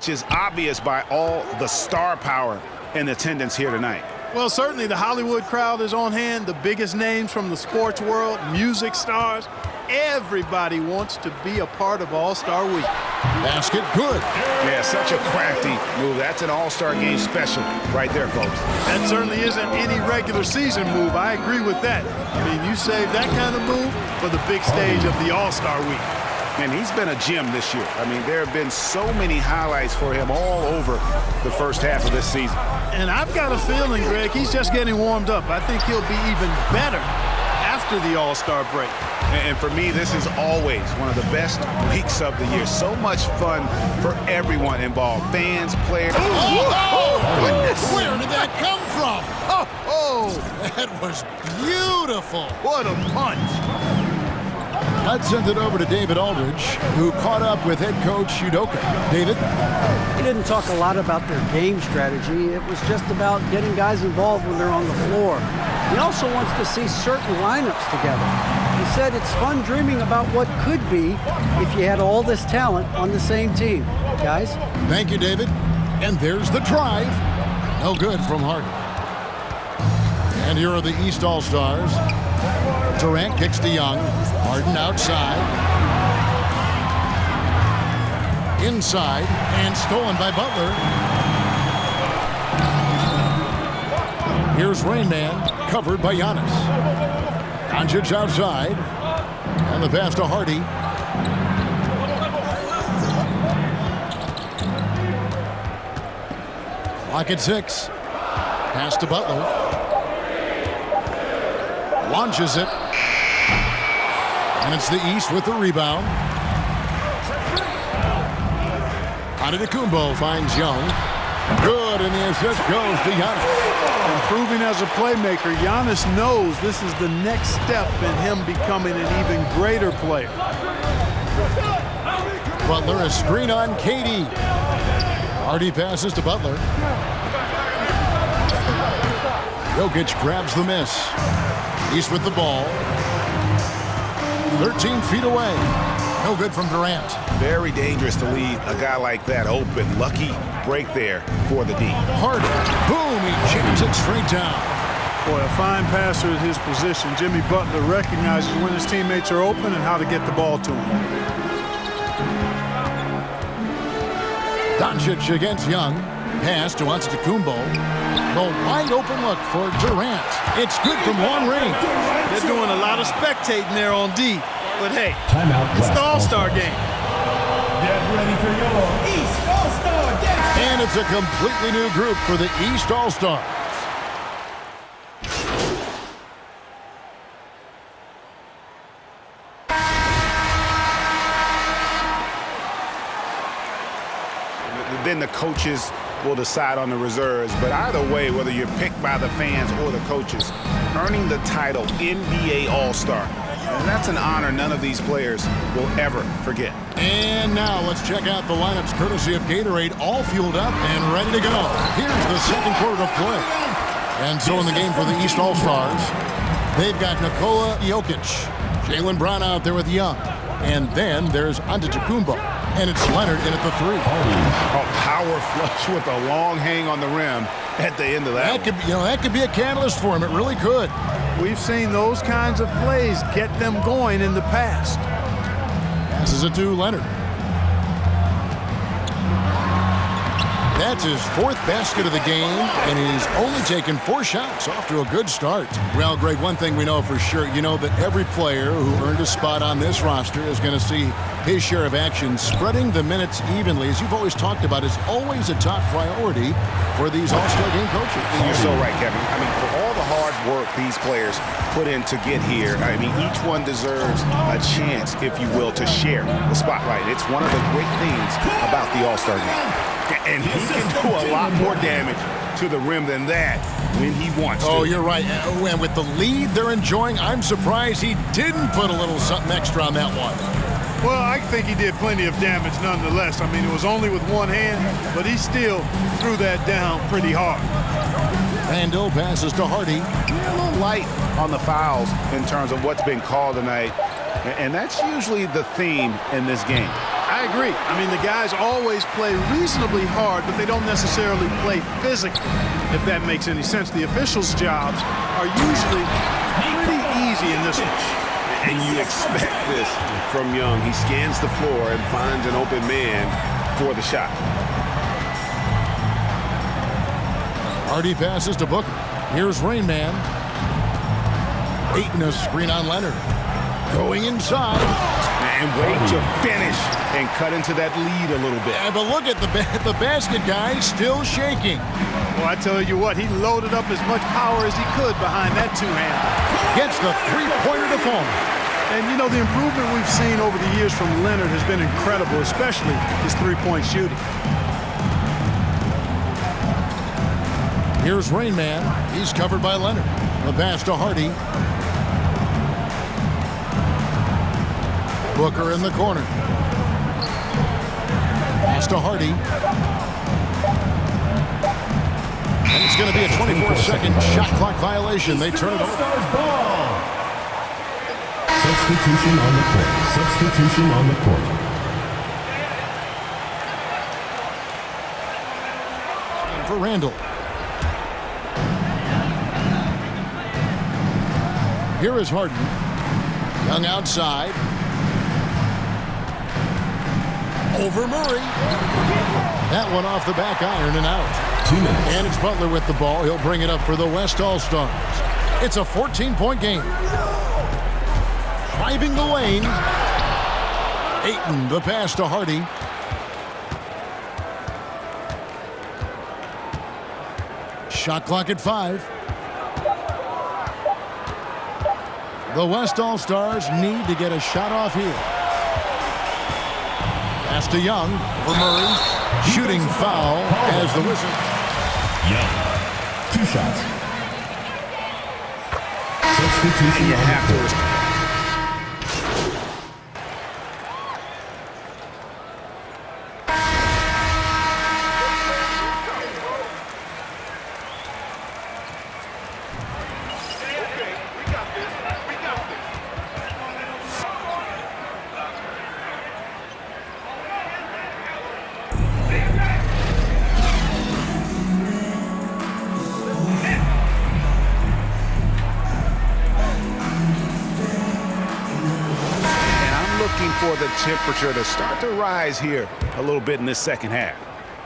which is obvious by all the star power in attendance here tonight. Well, certainly the Hollywood crowd is on hand, the biggest names from the sports world, music stars. Everybody wants to be a part of All-Star Week. Basket good. Yeah, such a crafty move. That's an All-Star game special right there, folks. That certainly isn't any regular season move. I agree with that. I mean, you save that kind of move for the big stage of the All-Star Week. And he's been a gem this year. I mean, there have been so many highlights for him all over the first half of this season. And I've got a feeling, Greg, he's just getting warmed up. I think he'll be even better after the All-Star break. And for me, this is always one of the best weeks of the year. So much fun for everyone involved. Fans, players. Goodness. Where did that come from? That was beautiful. What a punch. Let's send it over to David Aldridge, who caught up with head coach Udoka. David? He didn't talk a lot about their game strategy. It was just about getting guys involved when they're on the floor. He also wants to see certain lineups together. He said it's fun dreaming about what could be if you had all this talent on the same team. Guys? Thank you, David. And there's the drive. No good from Harden. And here are the East All-Stars. Durant kicks to Young. Harden outside. Inside. And stolen by Butler. Here's Rain Man. Covered by Giannis. Doncic outside. And the pass to Hardy. Clock at 6. Pass to Butler. Launches it. And it's the East with the rebound. Antetokounmpo finds Young. Good, and the assist goes to Giannis. Improving as a playmaker, Giannis knows this is the next step in him becoming an even greater player. Butler, a screen on KD. Hardy passes to Butler. Jokic grabs the miss. East with the ball. 13 feet away. No good from Durant. Very dangerous to leave a guy like that open. Lucky break there for the D. Harden. Boom, he jams it straight down. Boy, a fine passer at his position. Jimmy Butler recognizes when his teammates are open and how to get the ball to him. Doncic against Young. Pass to Antetokounmpo. The wide open look for Durant. It's good from long range. They're doing a lot of spectating there on D. But hey, timeout. It's the All-Star game. Get ready for your East All-Star game. And it's a completely new group for the East All-Stars. Then the coaches will decide on the reserves. But either way, whether you're picked by the fans or the coaches, earning the title NBA All-Star, and that's an honor none of these players will ever forget. And now let's check out the lineups courtesy of Gatorade, all fueled up and ready to go. Here's the second quarter of play. And so in the game for the East All-Stars, they've got Nikola Jokic, Jaylen Brown out there with Young. And then there's Antetokounmpo. And it's Leonard in at the 3. A power flush with a long hang on the rim at the end of that. That could be a catalyst for him. It really could. We've seen those kinds of plays get them going in the past. Passes it to Leonard. That's his 4th basket of the game, and he's only taken 4 shots. Off to a good start. Well, Greg, one thing we know for sure, you know that every player who earned a spot on this roster is going to see his share of action. Spreading the minutes evenly, as you've always talked about, is always a top priority for these All-Star game coaches. And you're so right, Kevin. I mean, for all the hard work these players put in to get here, I mean, each one deserves a chance, if you will, to share the spotlight. It's one of the great things about the All-Star game. And he can do a lot more damage to the rim than that when he wants to. Oh, you're right. And with the lead they're enjoying, I'm surprised he didn't put a little something extra on that one. Well, I think he did plenty of damage nonetheless. I mean, it was only with one hand, but he still threw that down pretty hard. Randall passes to Hardy. A little light on the fouls in terms of what's been called tonight. And that's usually the theme in this game. I agree. I mean, the guys always play reasonably hard, but they don't necessarily play physically, if that makes any sense. The officials' jobs are usually pretty easy in this one. And you expect this from Young. He scans the floor and finds an open man for the shot. Hardy passes to Booker. Here's Rain Man. Ayton a screen on Leonard. Going inside. And wait to finish and cut into that lead a little bit. Yeah, but look at the basket guy still shaking. Well, I tell you what, he loaded up as much power as he could behind that two-hander. Gets the three-pointer to fall. And, you know, the improvement we've seen over the years from Leonard has been incredible, especially his three-point shooting. Here's Rain Man. He's covered by Leonard. The pass to Hardy. Booker in the corner. Pass to Hardy. And it's going to be a 24-second shot clock violation. They turn it over. Substitution on the court. Substitution on the court. And for Randall. Here is Harden. Young outside. Over Murray. That one off the back iron and out. 2 minutes. And it's Butler with the ball. He'll bring it up for the West All-Stars. It's a 14-point game. Driving the lane. Ayton, the pass to Hardy. Shot clock at 5. The West All-Stars need to get a shot off here. Pass to Young for Murray. Shooting foul as the whistle. Young. 2 shots. Substitution You on the have court. to. For the temperature to start to rise here a little bit in this second half.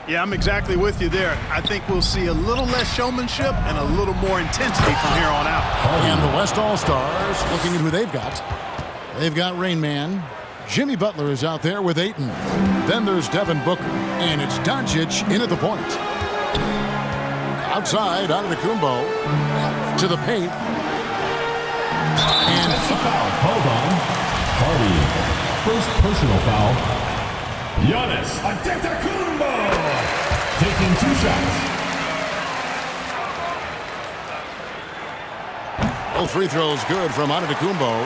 Yeah, I'm exactly with you there. I think we'll see a little less showmanship and a little more intensity from here on out. And the West All-Stars looking at who they've got. They've got Rain Man. Jimmy Butler is out there with Ayton. Then there's Devin Booker. And it's Doncic in at the point. Outside, Antetokounmpo to the paint. And That's a foul. Hold on. Hardy. First personal foul. Giannis Antetokounmpo taking 2 shots. Both free throws good from Antetokounmpo.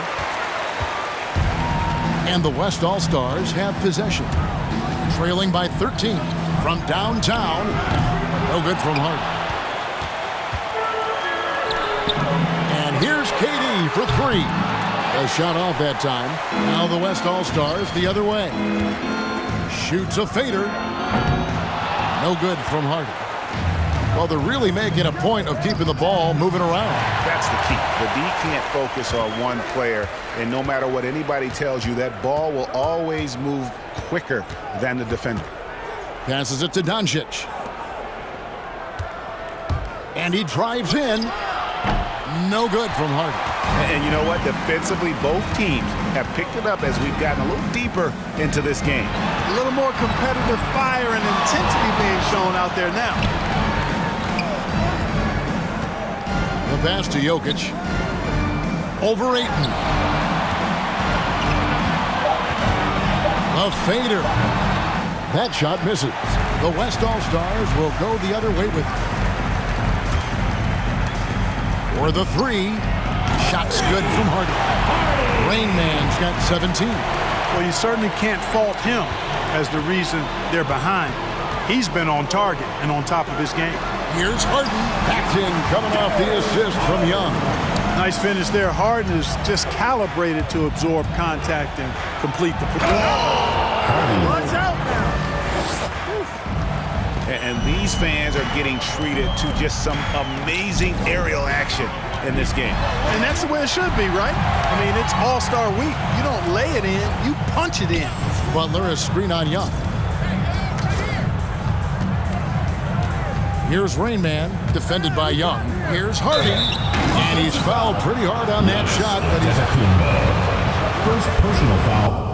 And the West All-Stars have possession. Trailing by 13 from downtown. No good from Harden. And here's KD for 3. A shot off that time. Now the West All-Stars the other way. Shoots a fader. No good from Harden. Well, they're really making a point of keeping the ball moving around. That's the key. The D can't focus on one player, and no matter what anybody tells you, that ball will always move quicker than the defender. Passes it to Doncic. And he drives in. No good from Harden. And you know what? Defensively, both teams have picked it up as we've gotten a little deeper into this game. A little more competitive fire and intensity being shown out there now. The pass to Jokic. Over Ayton. A fader. That shot misses. The West All-Stars will go the other way with it. For the 3. Shots good from Harden. Rain Man's got 17. Well, you certainly can't fault him as the reason they're behind. He's been on target and on top of his game. Here's Harden. Backed in, coming off the assist from Young. Nice finish there. Harden is just calibrated to absorb contact and complete the play. Watch out now. And these fans are getting treated to just some amazing aerial action in this game. And that's the way it should be, right? I mean, it's All-Star Week. You don't lay it in, you punch it in. Butler, a screen on Young. Here's Rain Man, defended by Young. Here's Hardy, and he's fouled pretty hard on that shot, but he's... First personal foul.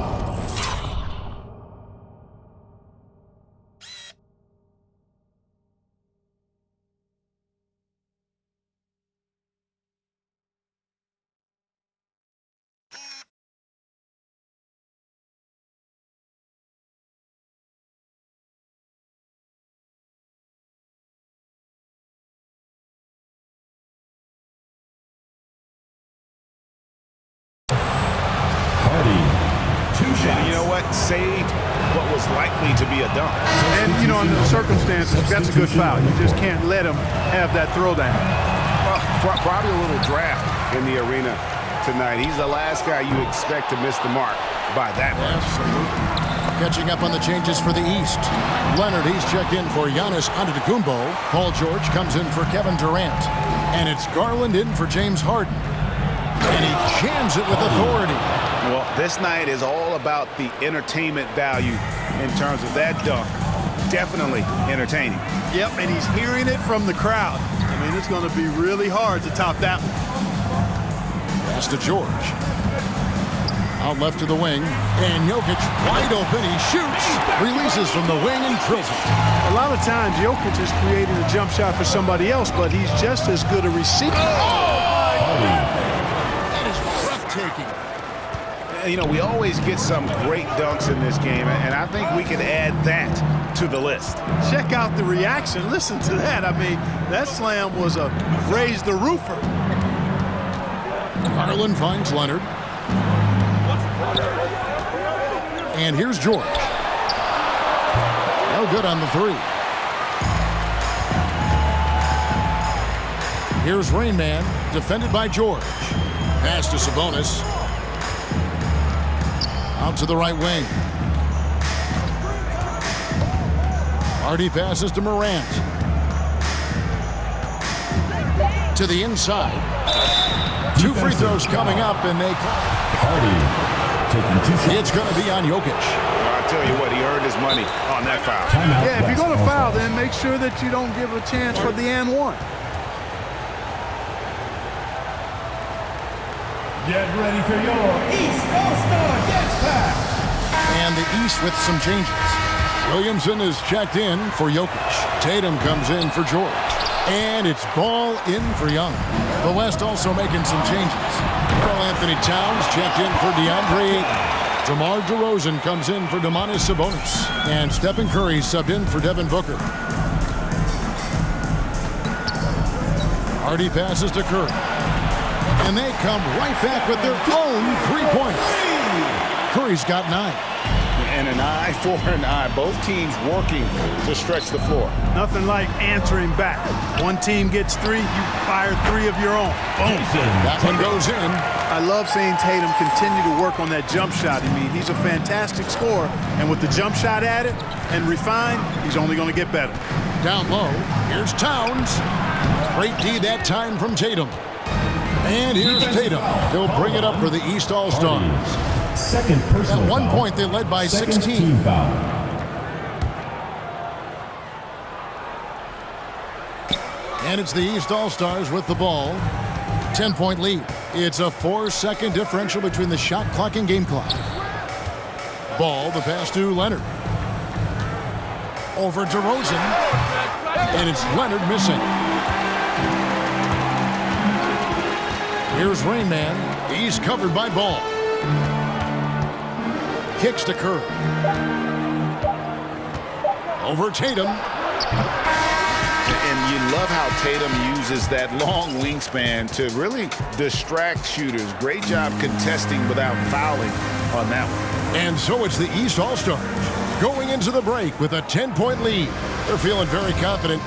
And you know what? Saved what was likely to be a dunk. And, you know, in the circumstances, that's a good foul. You just can't let him have that throwdown. Well, probably a little draft in the arena tonight. He's the last guy you expect to miss the mark by that much. Absolutely. Catching up on the changes for the East. Leonard, he's checked in for Giannis Antetokounmpo. Paul George comes in for Kevin Durant. And it's Garland in for James Harden. And he jams it with authority. Well, this night is all about the entertainment value in terms of that dunk. Definitely entertaining. Yep, and he's hearing it from the crowd. I mean, it's going to be really hard to top that one. Pass to George. Out left to the wing. And Jokic wide open. He shoots. Releases from the wing and drills it. A lot of times, Jokic is creating a jump shot for somebody else, but he's just as good a receiver. That is breathtaking. You know, we always get some great dunks in this game, and I think we can add that to the list. Check out the reaction. Listen to that. I mean, that slam was a raise the roofer. Garland finds Leonard. And here's George. No good on the three. Here's Rain Man, defended by George. Pass to Sabonis. Out to the right wing. Hardy passes to Morant. To the inside. Two free throws coming up, and they... Hardy taking 2 shots. It's going to be on Jokic. I'll tell you what, he earned his money on that foul. Timeout. Yeah, if you're going to West. foul, then make sure that you don't give a chance for the and one. Get ready for your East All-Star Dance Pack. And the East with some changes. Williamson is checked in for Jokic. Tatum comes in for George. And it's Ball in for Young. The West also making some changes. Karl Anthony Towns checked in for DeAndre Ayton. DeMar DeRozan comes in for Domantas Sabonis. And Stephen Curry subbed in for Devin Booker. Hardy passes to Curry. And they come right back with their own three-pointer. Curry's got 9. And an eye for an eye. Both teams working to stretch the floor. Nothing like answering back. One team gets 3, you fire 3 of your own. Boom. That one goes in. I love seeing Tatum continue to work on that jump shot. I mean, he's a fantastic scorer, and with the jump shot added and refined, he's only going to get better. Down low, here's Towns. Great D that time from Tatum. And here's Tatum. He'll bring it up for the East All-Stars. Second personal At one foul. point, they led by Second 16. team foul. And it's the East All-Stars with the ball. 10-point lead. It's a 4-second differential between the shot clock and game clock. Ball, the pass to Leonard. Over DeRozan. And it's Leonard missing. Here's Rain Man. He's covered by Ball. Kicks to Curry. Over Tatum. And you love how Tatum uses that long wingspan to really distract shooters. Great job contesting without fouling on that one. And so it's the East All-Stars going into the break with a 10-point lead. They're feeling very confident